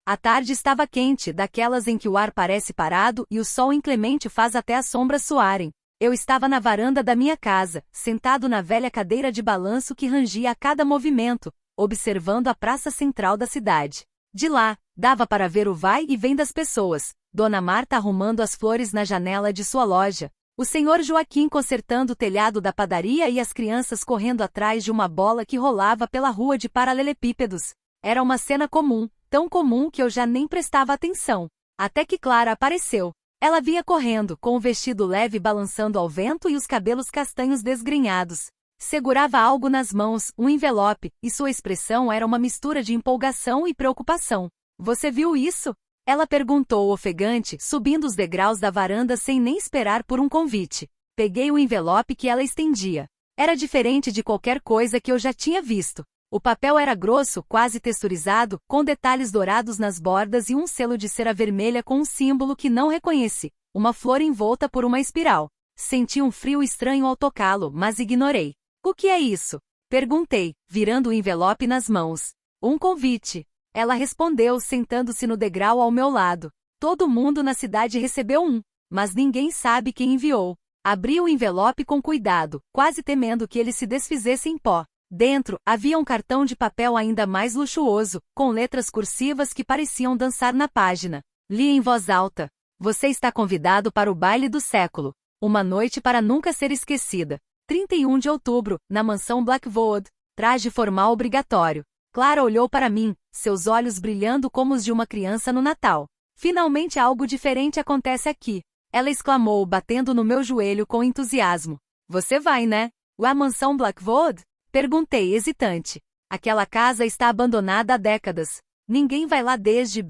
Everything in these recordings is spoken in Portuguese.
A tarde estava quente, daquelas em que o ar parece parado e o sol inclemente faz até as sombras suarem. Eu estava na varanda da minha casa, sentado na velha cadeira de balanço que rangia a cada movimento, observando a praça central da cidade. De lá, dava para ver o vai e vem das pessoas, Dona Marta arrumando as flores na janela de sua loja, o senhor Joaquim consertando o telhado da padaria e as crianças correndo atrás de uma bola que rolava pela rua de paralelepípedos. Era uma cena comum, tão comum que eu já nem prestava atenção. Até que Clara apareceu. Ela vinha correndo, com o vestido leve balançando ao vento e os cabelos castanhos desgrenhados. Segurava algo nas mãos, um envelope, e sua expressão era uma mistura de empolgação e preocupação. Você viu isso? Ela perguntou ofegante, subindo os degraus da varanda sem nem esperar por um convite. Peguei o envelope que ela estendia. Era diferente de qualquer coisa que eu já tinha visto. O papel era grosso, quase texturizado, com detalhes dourados nas bordas e um selo de cera vermelha com um símbolo que não reconheci, uma flor envolta por uma espiral. Senti um frio estranho ao tocá-lo, mas ignorei. O que é isso? Perguntei, virando o envelope nas mãos. Um convite. Ela respondeu sentando-se no degrau ao meu lado. Todo mundo na cidade recebeu um, mas ninguém sabe quem enviou. Abri o envelope com cuidado, quase temendo que ele se desfizesse em pó. Dentro, havia um cartão de papel ainda mais luxuoso, com letras cursivas que pareciam dançar na página. Li em voz alta. Você está convidado para o baile do século. Uma noite para nunca ser esquecida. 31 de outubro, na mansão Blackwood. Traje formal obrigatório. Clara olhou para mim, seus olhos brilhando como os de uma criança no Natal. Finalmente algo diferente acontece aqui. Ela exclamou, batendo no meu joelho com entusiasmo. Você vai, né? A mansão Blackwood? Perguntei, hesitante. Aquela casa está abandonada há décadas. Ninguém vai lá desde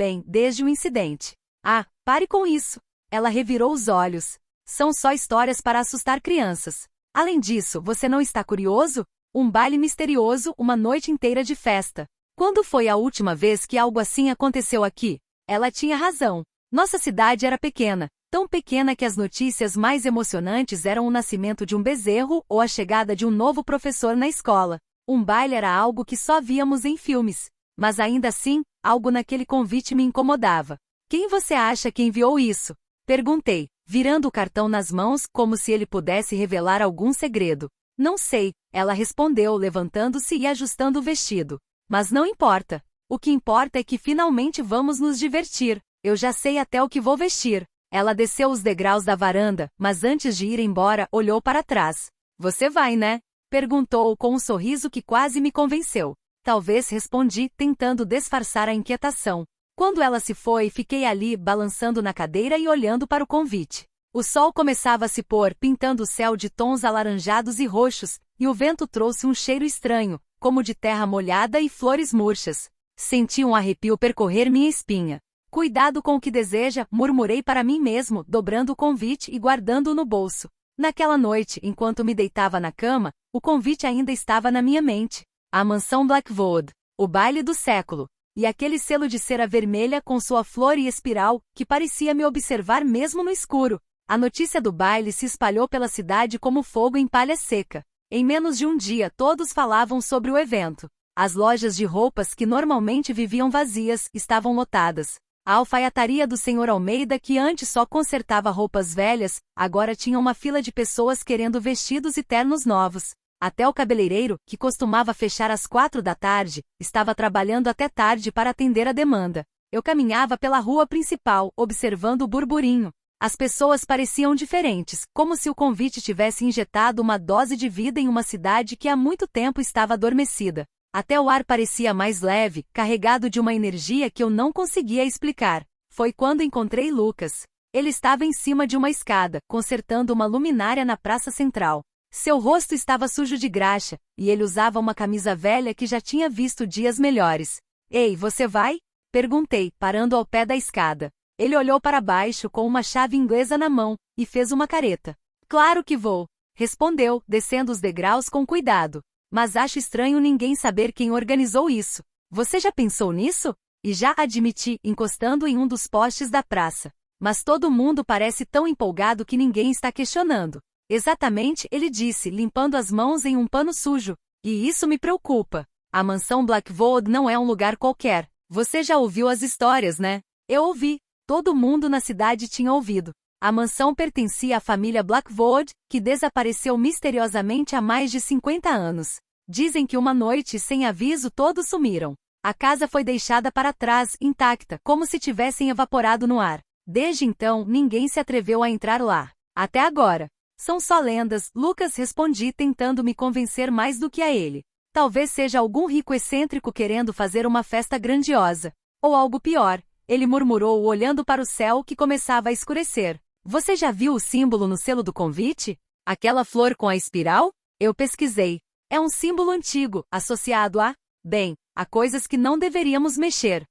o incidente. Ah, pare com isso. Ela revirou os olhos. São só histórias para assustar crianças. Além disso, você não está curioso? Um baile misterioso, uma noite inteira de festa. Quando foi a última vez que algo assim aconteceu aqui? Ela tinha razão. Nossa cidade era pequena. Tão pequena que as notícias mais emocionantes eram o nascimento de um bezerro ou a chegada de um novo professor na escola. Um baile era algo que só víamos em filmes. Mas ainda assim, algo naquele convite me incomodava. Quem você acha que enviou isso? Perguntei, virando o cartão nas mãos como se ele pudesse revelar algum segredo. Não sei, ela respondeu levantando-se e ajustando o vestido. Mas não importa. O que importa é que finalmente vamos nos divertir. Eu já sei até o que vou vestir. Ela desceu os degraus da varanda, mas antes de ir embora, olhou para trás. Você vai, né? Perguntou com um sorriso que quase me convenceu. Talvez, respondi, tentando disfarçar a inquietação. Quando ela se foi, fiquei ali, balançando na cadeira e olhando para o convite. O sol começava a se pôr, pintando o céu de tons alaranjados e roxos, e o vento trouxe um cheiro estranho, como de terra molhada e flores murchas. Senti um arrepio percorrer minha espinha. Cuidado com o que deseja, murmurei para mim mesmo, dobrando o convite e guardando-o no bolso. Naquela noite, enquanto me deitava na cama, o convite ainda estava na minha mente. A mansão Blackwood, o baile do século, e aquele selo de cera vermelha com sua flor e espiral, que parecia me observar mesmo no escuro. A notícia do baile se espalhou pela cidade como fogo em palha seca. Em menos de um dia todos falavam sobre o evento. As lojas de roupas que normalmente viviam vazias, estavam lotadas. A alfaiataria do Sr. Almeida, que antes só consertava roupas velhas, agora tinha uma fila de pessoas querendo vestidos e ternos novos. Até o cabeleireiro, que costumava fechar às 4 da tarde, estava trabalhando até tarde para atender a demanda. Eu caminhava pela rua principal, observando o burburinho. As pessoas pareciam diferentes, como se o convite tivesse injetado uma dose de vida em uma cidade que há muito tempo estava adormecida. Até o ar parecia mais leve, carregado de uma energia que eu não conseguia explicar. Foi quando encontrei Lucas. Ele estava em cima de uma escada, consertando uma luminária na praça central. Seu rosto estava sujo de graxa, e ele usava uma camisa velha que já tinha visto dias melhores. Ei, você vai? Perguntei, parando ao pé da escada. Ele olhou para baixo com uma chave inglesa na mão, e fez uma careta. Claro que vou, respondeu, descendo os degraus com cuidado. Mas acho estranho ninguém saber quem organizou isso. Você já pensou nisso? E já admiti, encostando em um dos postes da praça. Mas todo mundo parece tão empolgado que ninguém está questionando. Exatamente, ele disse, limpando as mãos em um pano sujo. E isso me preocupa. A mansão Blackwood não é um lugar qualquer. Você já ouviu as histórias, né? Eu ouvi. Todo mundo na cidade tinha ouvido. A mansão pertencia à família Blackwood, que desapareceu misteriosamente há mais de 50 anos. Dizem que uma noite, sem aviso, todos sumiram. A casa foi deixada para trás, intacta, como se tivessem evaporado no ar. Desde então, ninguém se atreveu a entrar lá. Até agora. São só lendas, Lucas, respondi tentando me convencer mais do que a ele. Talvez seja algum rico excêntrico querendo fazer uma festa grandiosa. Ou algo pior, ele murmurou olhando para o céu que começava a escurecer. Você já viu o símbolo no selo do convite? Aquela flor com a espiral? Eu pesquisei. É um símbolo antigo, associado a coisas que não deveríamos mexer.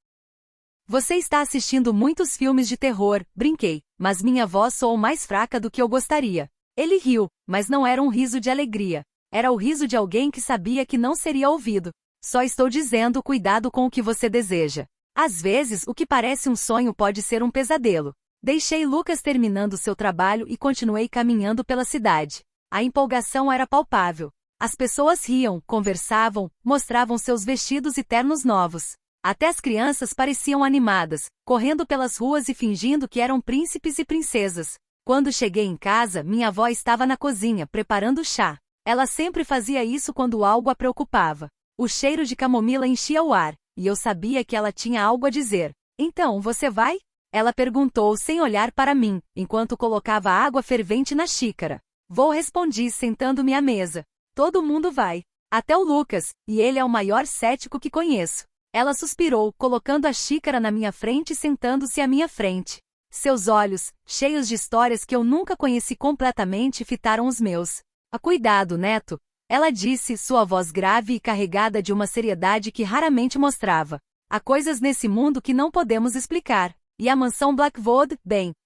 Você está assistindo muitos filmes de terror, brinquei, mas minha voz soou mais fraca do que eu gostaria. Ele riu, mas não era um riso de alegria. Era o riso de alguém que sabia que não seria ouvido. Só estou dizendo, cuidado com o que você deseja. Às vezes, o que parece um sonho pode ser um pesadelo. Deixei Lucas terminando seu trabalho e continuei caminhando pela cidade. A empolgação era palpável. As pessoas riam, conversavam, mostravam seus vestidos e ternos novos. Até as crianças pareciam animadas, correndo pelas ruas e fingindo que eram príncipes e princesas. Quando cheguei em casa, minha avó estava na cozinha, preparando chá. Ela sempre fazia isso quando algo a preocupava. O cheiro de camomila enchia o ar, e eu sabia que ela tinha algo a dizer. Então, você vai? Ela perguntou sem olhar para mim, enquanto colocava água fervente na xícara. Vou, respondi sentando-me à mesa. Todo mundo vai. Até o Lucas, e ele é o maior cético que conheço. Ela suspirou, colocando a xícara na minha frente e sentando-se à minha frente. Seus olhos, cheios de histórias que eu nunca conheci completamente, fitaram os meus. Cuidado, neto. Ela disse, sua voz grave e carregada de uma seriedade que raramente mostrava. Há coisas nesse mundo que não podemos explicar. E a mansão Blackwood,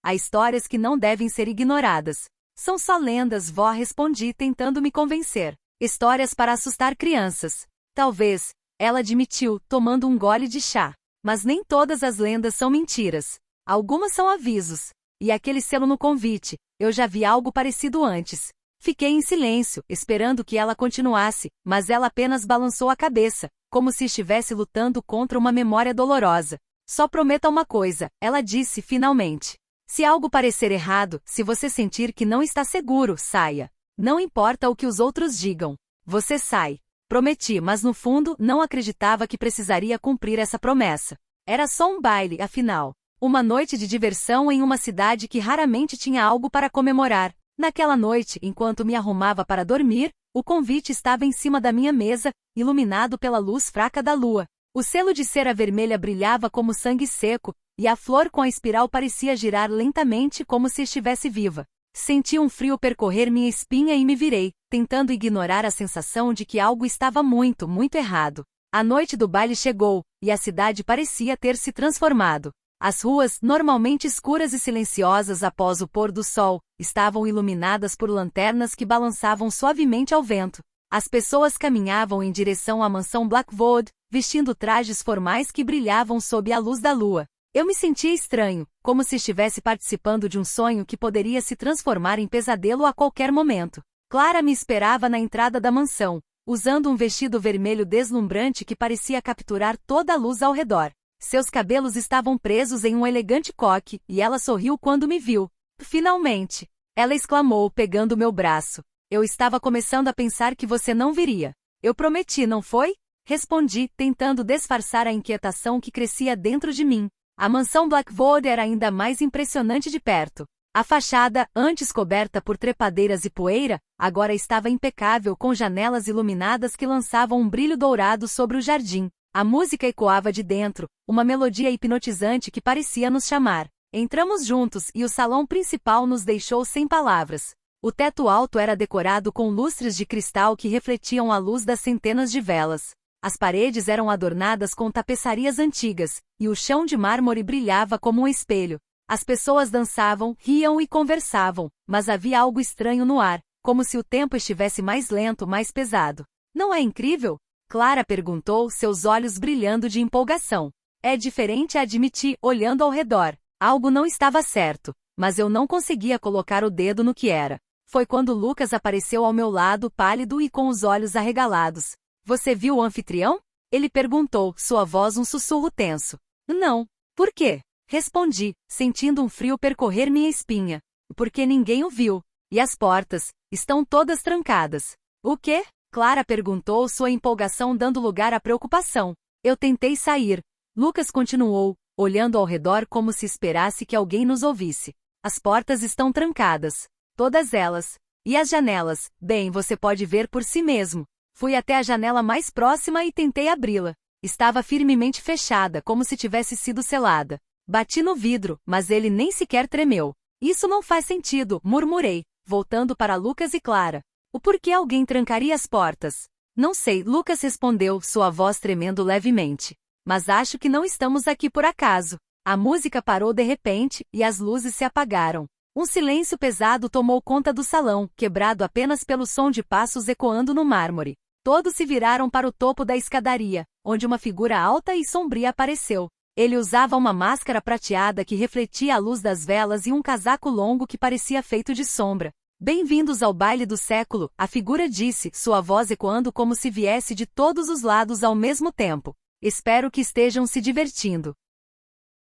há histórias que não devem ser ignoradas. São só lendas, vó, respondi tentando me convencer. Histórias para assustar crianças. Talvez, ela admitiu, tomando um gole de chá. Mas nem todas as lendas são mentiras. Algumas são avisos. E aquele selo no convite, eu já vi algo parecido antes. Fiquei em silêncio, esperando que ela continuasse, mas ela apenas balançou a cabeça, como se estivesse lutando contra uma memória dolorosa. Só prometa uma coisa, ela disse finalmente. Se algo parecer errado, se você sentir que não está seguro, saia. Não importa o que os outros digam. Você sai. Prometi, mas no fundo, não acreditava que precisaria cumprir essa promessa. Era só um baile, afinal. Uma noite de diversão em uma cidade que raramente tinha algo para comemorar. Naquela noite, enquanto me arrumava para dormir, o convite estava em cima da minha mesa, iluminado pela luz fraca da lua. O selo de cera vermelha brilhava como sangue seco, e a flor com a espiral parecia girar lentamente como se estivesse viva. Senti um frio percorrer minha espinha e me virei, tentando ignorar a sensação de que algo estava muito, muito errado. A noite do baile chegou, e a cidade parecia ter se transformado. As ruas, normalmente escuras e silenciosas após o pôr do sol, estavam iluminadas por lanternas que balançavam suavemente ao vento. As pessoas caminhavam em direção à mansão Blackwood, vestindo trajes formais que brilhavam sob a luz da lua. Eu me sentia estranho, como se estivesse participando de um sonho que poderia se transformar em pesadelo a qualquer momento. Clara me esperava na entrada da mansão, usando um vestido vermelho deslumbrante que parecia capturar toda a luz ao redor. Seus cabelos estavam presos em um elegante coque, e ela sorriu quando me viu. Finalmente! Ela exclamou, pegando meu braço. Eu estava começando a pensar que você não viria. Eu prometi, não foi? Respondi, tentando disfarçar a inquietação que crescia dentro de mim. A mansão Blackwood era ainda mais impressionante de perto. A fachada, antes coberta por trepadeiras e poeira, agora estava impecável com janelas iluminadas que lançavam um brilho dourado sobre o jardim. A música ecoava de dentro, uma melodia hipnotizante que parecia nos chamar. Entramos juntos e o salão principal nos deixou sem palavras. O teto alto era decorado com lustres de cristal que refletiam a luz das centenas de velas. As paredes eram adornadas com tapeçarias antigas, e o chão de mármore brilhava como um espelho. As pessoas dançavam, riam e conversavam, mas havia algo estranho no ar, como se o tempo estivesse mais lento, mais pesado. Não é incrível? Clara perguntou, seus olhos brilhando de empolgação. É diferente, admiti, olhando ao redor. Algo não estava certo, mas eu não conseguia colocar o dedo no que era. Foi quando Lucas apareceu ao meu lado, pálido e com os olhos arregalados. Você viu o anfitrião? Ele perguntou, sua voz um sussurro tenso. Não. Por quê? Respondi, sentindo um frio percorrer minha espinha. Porque ninguém o viu. E as portas? Estão todas trancadas. O quê? Clara perguntou, sua empolgação dando lugar à preocupação. Eu tentei sair. Lucas continuou, olhando ao redor como se esperasse que alguém nos ouvisse. As portas estão trancadas. Todas elas. E as janelas? Bem, você pode ver por si mesmo. Fui até a janela mais próxima e tentei abri-la. Estava firmemente fechada, como se tivesse sido selada. Bati no vidro, mas ele nem sequer tremeu. Isso não faz sentido, murmurei, voltando para Lucas e Clara. O porquê alguém trancaria as portas? Não sei, Lucas respondeu, sua voz tremendo levemente. Mas acho que não estamos aqui por acaso. A música parou de repente, e as luzes se apagaram. Um silêncio pesado tomou conta do salão, quebrado apenas pelo som de passos ecoando no mármore. Todos se viraram para o topo da escadaria, onde uma figura alta e sombria apareceu. Ele usava uma máscara prateada que refletia a luz das velas e um casaco longo que parecia feito de sombra. Bem-vindos ao baile do século, a figura disse, sua voz ecoando como se viesse de todos os lados ao mesmo tempo. Espero que estejam se divertindo.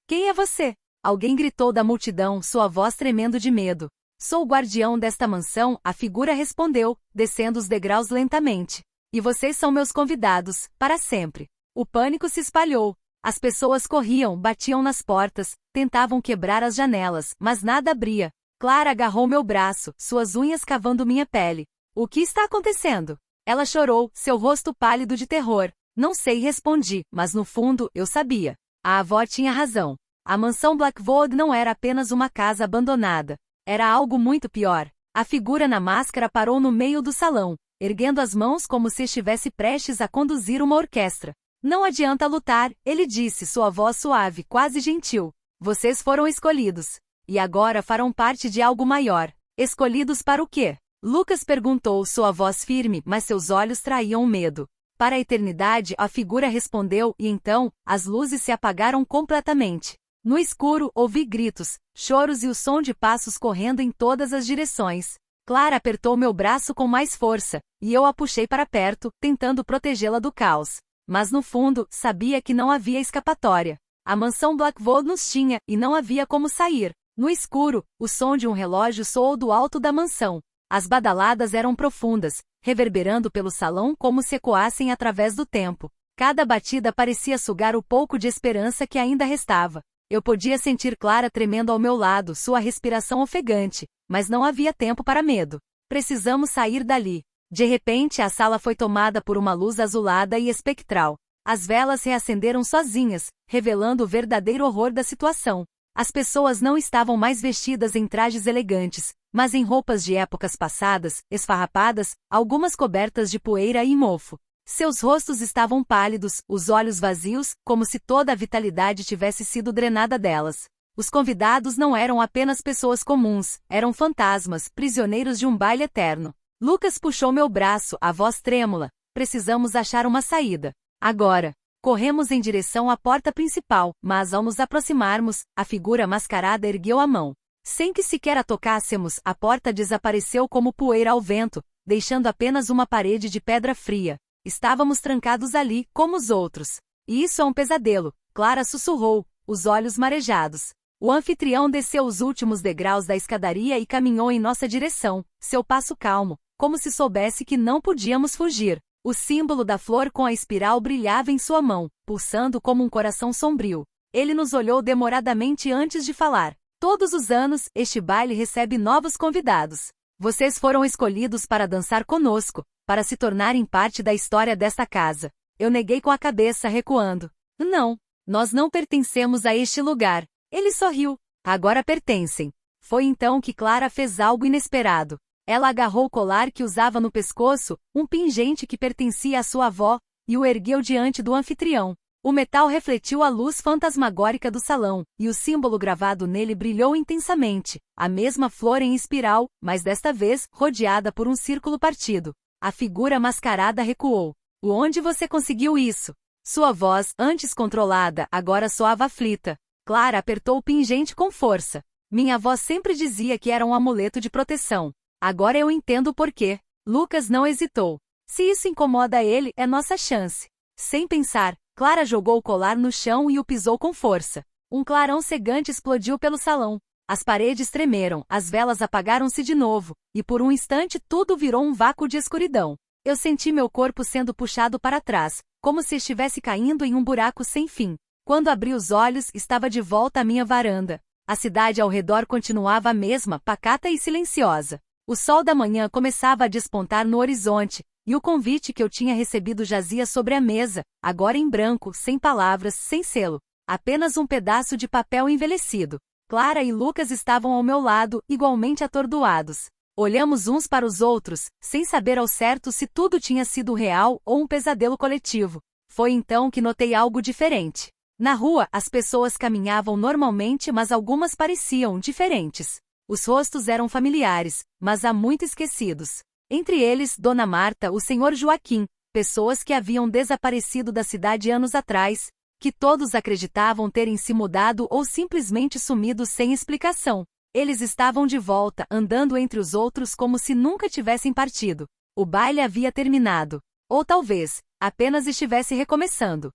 Quem é você? Alguém gritou da multidão, sua voz tremendo de medo. Sou o guardião desta mansão, a figura respondeu, descendo os degraus lentamente. E vocês são meus convidados, para sempre. O pânico se espalhou. As pessoas corriam, batiam nas portas, tentavam quebrar as janelas, mas nada abria. Clara agarrou meu braço, suas unhas cavando minha pele. O que está acontecendo? Ela chorou, seu rosto pálido de terror. Não sei, respondi, mas no fundo, eu sabia. A avó tinha razão. A mansão Blackwood não era apenas uma casa abandonada. Era algo muito pior. A figura na máscara parou no meio do salão, erguendo as mãos como se estivesse prestes a conduzir uma orquestra. Não adianta lutar, ele disse, sua voz suave, quase gentil. Vocês foram escolhidos. E agora farão parte de algo maior. Escolhidos para o quê? Lucas perguntou, sua voz firme, mas seus olhos traíam o medo. Para a eternidade, a figura respondeu, e então, as luzes se apagaram completamente. No escuro, ouvi gritos, choros e o som de passos correndo em todas as direções. Clara apertou meu braço com mais força, e eu a puxei para perto, tentando protegê-la do caos. Mas no fundo, sabia que não havia escapatória. A mansão Blackwood nos tinha, e não havia como sair. No escuro, o som de um relógio soou do alto da mansão. As badaladas eram profundas, reverberando pelo salão como se ecoassem através do tempo. Cada batida parecia sugar o pouco de esperança que ainda restava. Eu podia sentir Clara tremendo ao meu lado, sua respiração ofegante, mas não havia tempo para medo. Precisamos sair dali. De repente, a sala foi tomada por uma luz azulada e espectral. As velas reacenderam sozinhas, revelando o verdadeiro horror da situação. As pessoas não estavam mais vestidas em trajes elegantes, mas em roupas de épocas passadas, esfarrapadas, algumas cobertas de poeira e mofo. Seus rostos estavam pálidos, os olhos vazios, como se toda a vitalidade tivesse sido drenada delas. Os convidados não eram apenas pessoas comuns, eram fantasmas, prisioneiros de um baile eterno. Lucas puxou meu braço, a voz trêmula. Precisamos achar uma saída. Agora. Corremos em direção à porta principal, mas ao nos aproximarmos, a figura mascarada ergueu a mão. Sem que sequer a tocássemos, a porta desapareceu como poeira ao vento, deixando apenas uma parede de pedra fria. Estávamos trancados ali, como os outros. E isso é um pesadelo, Clara sussurrou, os olhos marejados. O anfitrião desceu os últimos degraus da escadaria e caminhou em nossa direção, seu passo calmo, como se soubesse que não podíamos fugir. O símbolo da flor com a espiral brilhava em sua mão, pulsando como um coração sombrio. Ele nos olhou demoradamente antes de falar. Todos os anos, este baile recebe novos convidados. Vocês foram escolhidos para dançar conosco, para se tornarem parte da história desta casa. Eu neguei com a cabeça, recuando. Não, nós não pertencemos a este lugar. Ele sorriu. Agora pertencem. Foi então que Clara fez algo inesperado. Ela agarrou o colar que usava no pescoço, um pingente que pertencia à sua avó, e o ergueu diante do anfitrião. O metal refletiu a luz fantasmagórica do salão, e o símbolo gravado nele brilhou intensamente, a mesma flor em espiral, mas desta vez, rodeada por um círculo partido. A figura mascarada recuou. Onde você conseguiu isso? Sua voz, antes controlada, agora soava aflita. Clara apertou o pingente com força. Minha avó sempre dizia que era um amuleto de proteção. Agora eu entendo o porquê. Lucas não hesitou. Se isso incomoda ele, é nossa chance. Sem pensar, Clara jogou o colar no chão e o pisou com força. Um clarão cegante explodiu pelo salão. As paredes tremeram, as velas apagaram-se de novo, e por um instante tudo virou um vácuo de escuridão. Eu senti meu corpo sendo puxado para trás, como se estivesse caindo em um buraco sem fim. Quando abri os olhos, estava de volta à minha varanda. A cidade ao redor continuava a mesma, pacata e silenciosa. O sol da manhã começava a despontar no horizonte, e o convite que eu tinha recebido jazia sobre a mesa, agora em branco, sem palavras, sem selo. Apenas um pedaço de papel envelhecido. Clara e Lucas estavam ao meu lado, igualmente atordoados. Olhamos uns para os outros, sem saber ao certo se tudo tinha sido real ou um pesadelo coletivo. Foi então que notei algo diferente. Na rua, as pessoas caminhavam normalmente, mas algumas pareciam diferentes. Os rostos eram familiares, mas há muito esquecidos. Entre eles, Dona Marta, o Senhor Joaquim, pessoas que haviam desaparecido da cidade anos atrás, que todos acreditavam terem se mudado ou simplesmente sumido sem explicação. Eles estavam de volta, andando entre os outros como se nunca tivessem partido. O baile havia terminado. Ou talvez, apenas estivesse recomeçando.